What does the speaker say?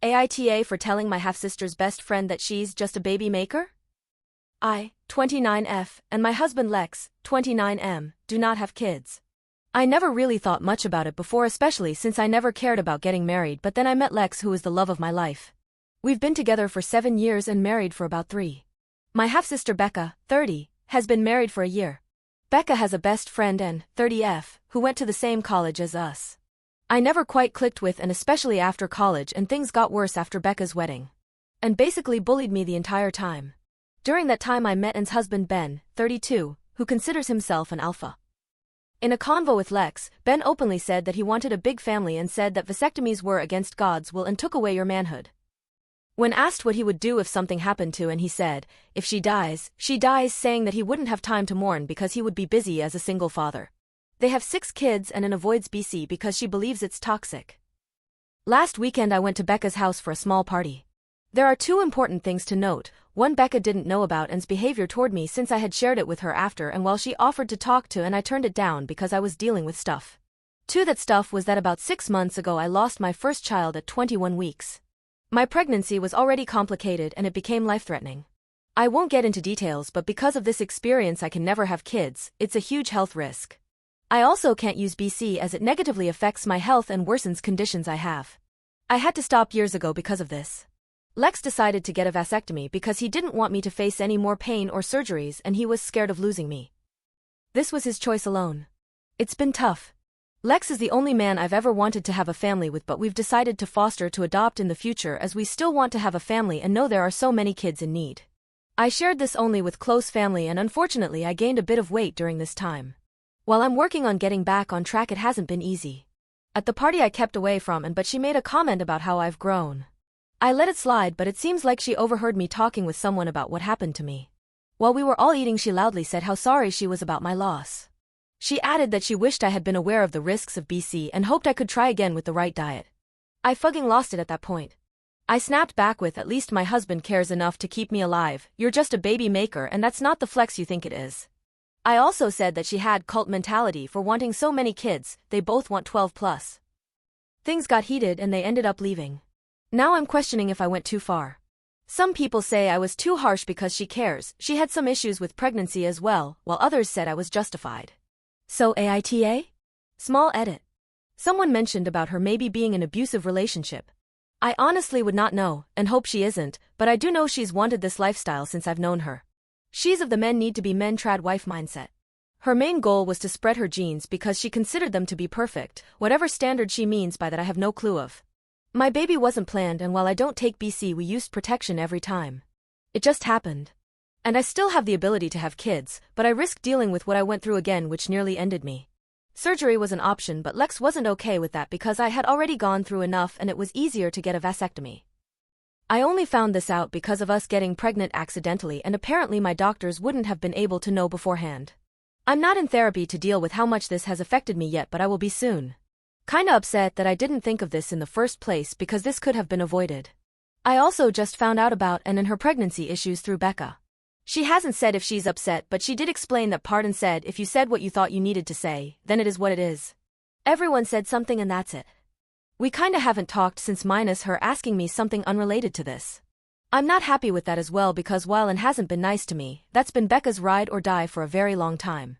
AITA for telling my half-sister's best friend that she's just a baby maker? I, 29F, and my husband Lex, 29M, do not have kids. I never really thought much about it before, especially since I never cared about getting married, but then I met Lex, who is the love of my life. We've been together for 7 years and married for about 3. My half-sister Becca, 30, has been married for a year. Becca has a best friend and 30F, who went to the same college as us. I never quite clicked with, and especially after college, and things got worse after Becca's wedding. And basically bullied me the entire time. During that time I met Anne's husband Ben, 32, who considers himself an alpha. In a convo with Lex, Ben openly said that he wanted a big family and said that vasectomies were against God's will and took away your manhood. When asked what he would do if something happened to Anne, he said, if she dies, saying that he wouldn't have time to mourn because he would be busy as a single father. They have 6 kids and Anne avoids BC because she believes it's toxic. Last weekend I went to Becca's house for a small party. There are 2 important things to note. 1, Becca didn't know about Anne's behavior toward me since I had shared it with her after, and while she offered to talk to Anne, I turned it down because I was dealing with stuff. 2, that stuff was that about 6 months ago I lost my first child at 21 weeks. My pregnancy was already complicated and it became life-threatening. I won't get into details, but because of this experience I can never have kids. It's a huge health risk. I also can't use BC as it negatively affects my health and worsens conditions I have. I had to stop years ago because of this. Lex decided to get a vasectomy because he didn't want me to face any more pain or surgeries and he was scared of losing me. This was his choice alone. It's been tough. Lex is the only man I've ever wanted to have a family with, but we've decided to foster to adopt in the future as we still want to have a family and know there are so many kids in need. I shared this only with close family and unfortunately I gained a bit of weight during this time. While I'm working on getting back on track, it hasn't been easy. At the party I kept away from Anne, but she made a comment about how I've grown. I let it slide, but it seems like she overheard me talking with someone about what happened to me. While we were all eating, she loudly said how sorry she was about my loss. She added that she wished I had been aware of the risks of BC and hoped I could try again with the right diet. I fucking lost it at that point. I snapped back with, at least my husband cares enough to keep me alive. You're just a baby maker and that's not the flex you think it is. I also said that she had cult mentality for wanting so many kids. They both want 12 plus. Things got heated and they ended up leaving. Now I'm questioning if I went too far. Some people say I was too harsh because she cares. She had some issues with pregnancy as well, while others said I was justified. So AITA? Small edit. Someone mentioned about her maybe being in an abusive relationship. I honestly would not know, and hope she isn't, but I do know she's wanted this lifestyle since I've known her. She's of the men need to be men trad wife mindset. Her main goal was to spread her genes because she considered them to be perfect, whatever standard she means by that I have no clue of. My baby wasn't planned, and while I don't take BC, we used protection every time. It just happened. And I still have the ability to have kids, but I risk dealing with what I went through again, which nearly ended me. Surgery was an option, but Lex wasn't okay with that because I had already gone through enough and it was easier to get a vasectomy. I only found this out because of us getting pregnant accidentally, and apparently my doctors wouldn't have been able to know beforehand. I'm not in therapy to deal with how much this has affected me yet, but I will be soon. Kinda upset that I didn't think of this in the first place because this could have been avoided. I also just found out about Anne and her pregnancy issues through Becca. She hasn't said if she's upset, but she did explain that part and said if you said what you thought you needed to say, then it is what it is. Everyone said something and that's it. We kinda haven't talked since, minus her asking me something unrelated to this. I'm not happy with that as well because while Anne hasn't been nice to me, that's been Becca's ride or die for a very long time.